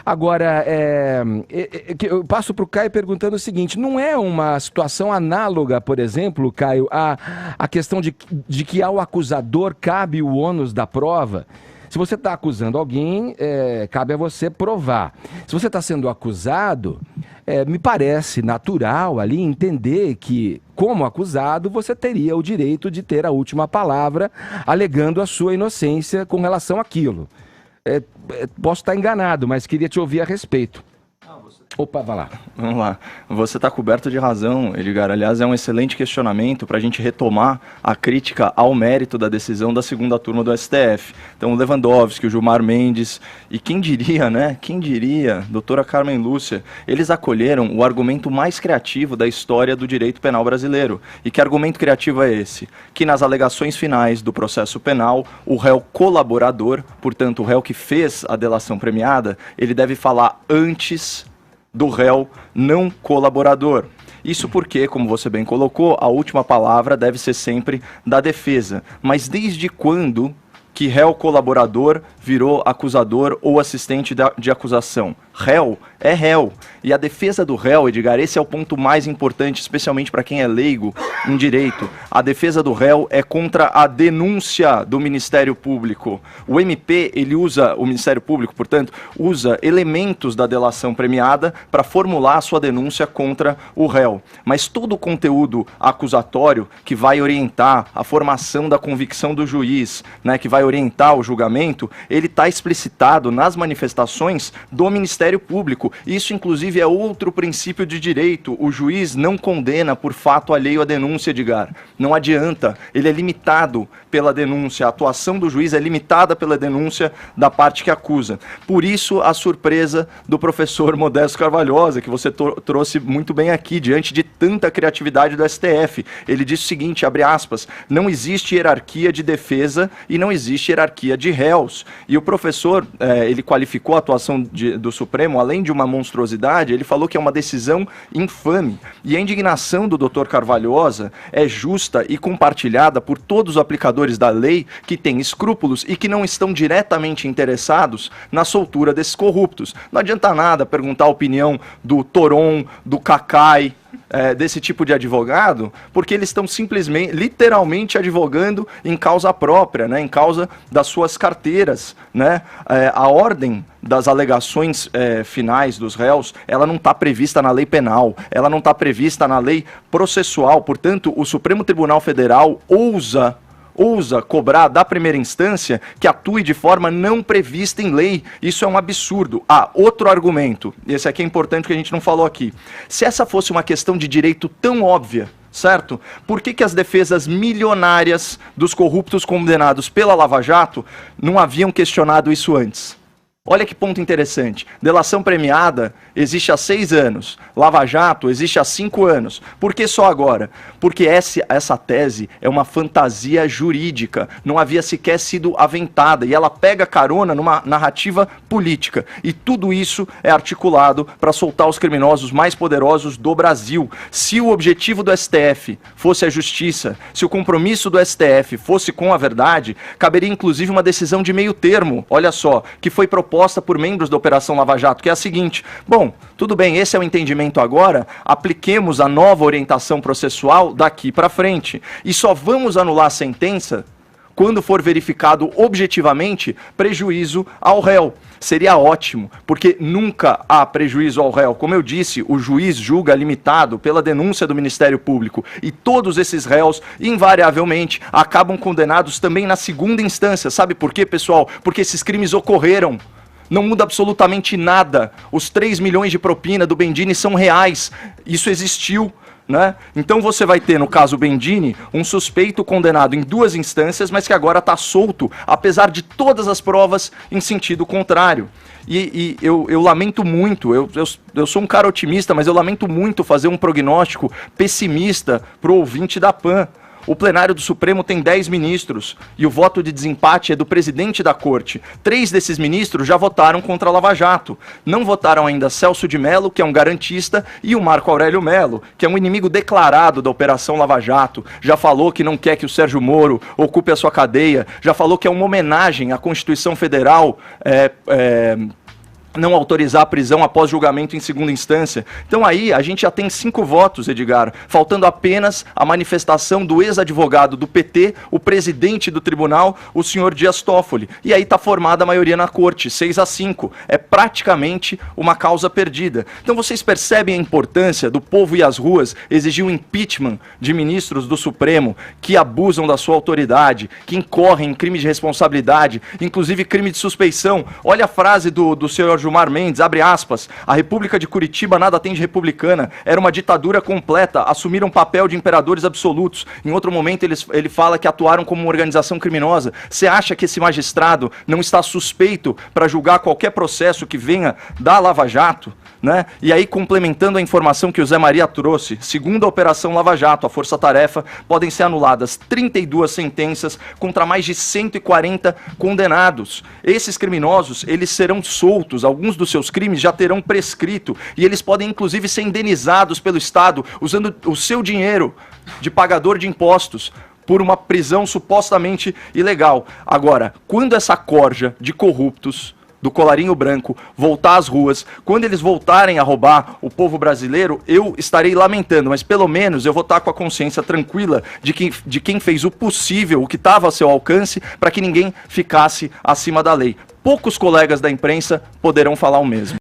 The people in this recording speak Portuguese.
Agora, eu passo para o Caio perguntando o seguinte: não é uma situação análoga, por exemplo, Caio, a questão de que ao acusador cabe o ônus da prova? Se você está acusando alguém, cabe a você provar. Se você está sendo acusado, me parece natural ali entender que, como acusado, você teria o direito de ter a última palavra, alegando a sua inocência com relação àquilo. Posso estar enganado, mas queria te ouvir a respeito. Opa, vai lá. Vamos lá. Você está coberto de razão, Edgar. Aliás, é um excelente questionamento para a gente retomar a crítica ao mérito da decisão da segunda turma do STF. Então, o Lewandowski, o Gilmar Mendes e quem diria, né? Quem diria, doutora Carmen Lúcia, eles acolheram o argumento mais criativo da história do direito penal brasileiro. E que argumento criativo é esse? Que nas alegações finais do processo penal, o réu colaborador, portanto, o réu que fez a delação premiada, ele deve falar antes do réu não colaborador. Isso porque, como você bem colocou, a última palavra deve ser sempre da defesa. Mas desde quando que réu colaborador virou acusador ou assistente de acusação? Réu é réu. E a defesa do réu, Edgar, esse é o ponto mais importante, especialmente para quem é leigo em direito. A defesa do réu é contra a denúncia do Ministério Público. O MP, ele usa, o Ministério Público, portanto, usa elementos da delação premiada para formular a sua denúncia contra o réu. Mas todo o conteúdo acusatório que vai orientar a formação da convicção do juiz, né, que vai orientar o julgamento, ele está explicitado nas manifestações do Ministério Público. Isso, inclusive, é outro princípio de direito. O juiz não condena por fato alheio à denúncia, Edgar. Não adianta. Ele é limitado pela denúncia. A atuação do juiz é limitada pela denúncia da parte que acusa. Por isso, a surpresa do professor Modesto Carvalhosa, que você trouxe muito bem aqui, diante de tanta criatividade do STF. Ele disse o seguinte, abre aspas, não existe hierarquia de defesa e não existe hierarquia de réus. E o professor, ele qualificou a atuação do Supremo, além de uma monstruosidade, ele falou que é uma decisão infame. E a indignação do Dr. Carvalhosa é justa e compartilhada por todos os aplicadores da lei que têm escrúpulos e que não estão diretamente interessados na soltura desses corruptos. Não adianta nada perguntar a opinião do Toron, do Cacai, desse tipo de advogado, porque eles estão simplesmente, literalmente advogando em causa própria, né, em causa das suas carteiras, né? A ordem das alegações finais dos réus, ela não está prevista na lei penal, ela não está prevista na lei processual, portanto, o Supremo Tribunal Federal ousa cobrar da primeira instância que atue de forma não prevista em lei. Isso é um absurdo. Outro argumento, esse aqui é importante que a gente não falou aqui. Se essa fosse uma questão de direito tão óbvia, certo? Por que as defesas milionárias dos corruptos condenados pela Lava Jato não haviam questionado isso antes? Olha que ponto interessante. Delação premiada existe há 6 anos. Lava Jato existe há 5 anos. Por que só agora? Porque essa tese é uma fantasia jurídica. Não havia sequer sido aventada. E ela pega carona numa narrativa política. E tudo isso é articulado para soltar os criminosos mais poderosos do Brasil. Se o objetivo do STF fosse a justiça, se o compromisso do STF fosse com a verdade, caberia inclusive uma decisão de meio termo, olha só, que foi proposta por membros da Operação Lava Jato, que é a seguinte: bom, tudo bem, esse é o entendimento agora, apliquemos a nova orientação processual daqui para frente. E só vamos anular a sentença quando for verificado objetivamente prejuízo ao réu. Seria ótimo, porque nunca há prejuízo ao réu. Como eu disse, o juiz julga limitado pela denúncia do Ministério Público. E todos esses réus, invariavelmente, acabam condenados também na segunda instância. Sabe por quê, pessoal? Porque esses crimes ocorreram. Não muda absolutamente nada. Os 3 milhões de propina do Bendini são reais. Isso existiu. Né? Então você vai ter, no caso Bendini, um suspeito condenado em 2 instâncias, mas que agora está solto, apesar de todas as provas em sentido contrário. E eu lamento muito, eu sou um cara otimista, mas eu lamento muito fazer um prognóstico pessimista para o ouvinte da PAN. O plenário do Supremo tem 10 ministros e o voto de desempate é do presidente da Corte. 3 desses ministros já votaram contra a Lava Jato. Não votaram ainda Celso de Mello, que é um garantista, e o Marco Aurélio Mello, que é um inimigo declarado da Operação Lava Jato. Já falou que não quer que o Sérgio Moro ocupe a sua cadeia. Já falou que é uma homenagem à Constituição Federal não autorizar a prisão após julgamento em segunda instância. Então aí a gente já tem 5 votos, Edgar, faltando apenas a manifestação do ex-advogado do PT, o presidente do tribunal, o senhor Dias Toffoli. E aí está formada a maioria na corte, 6-5. É praticamente uma causa perdida. Então vocês percebem a importância do povo ir às ruas exigir o impeachment de ministros do Supremo que abusam da sua autoridade, que incorrem em crime de responsabilidade, inclusive crime de suspeição. Olha a frase do senhor Gilmar Mendes, abre aspas, a República de Curitiba nada tem de republicana, era uma ditadura completa, assumiram papel de imperadores absolutos. Em outro momento ele fala que atuaram como uma organização criminosa. Você acha que esse magistrado não está suspeito para julgar qualquer processo que venha da Lava Jato? Né? E aí, complementando a informação que o Zé Maria trouxe, segundo a Operação Lava Jato, a Força Tarefa, podem ser anuladas 32 sentenças contra mais de 140 condenados. Esses criminosos, eles serão soltos, alguns dos seus crimes já terão prescrito, e eles podem inclusive ser indenizados pelo Estado, usando o seu dinheiro de pagador de impostos, por uma prisão supostamente ilegal. Agora, quando essa corja de corruptos do colarinho branco voltar às ruas, quando eles voltarem a roubar o povo brasileiro, eu estarei lamentando, mas pelo menos eu vou estar com a consciência tranquila de quem fez o possível, o que estava a seu alcance, para que ninguém ficasse acima da lei. Poucos colegas da imprensa poderão falar o mesmo.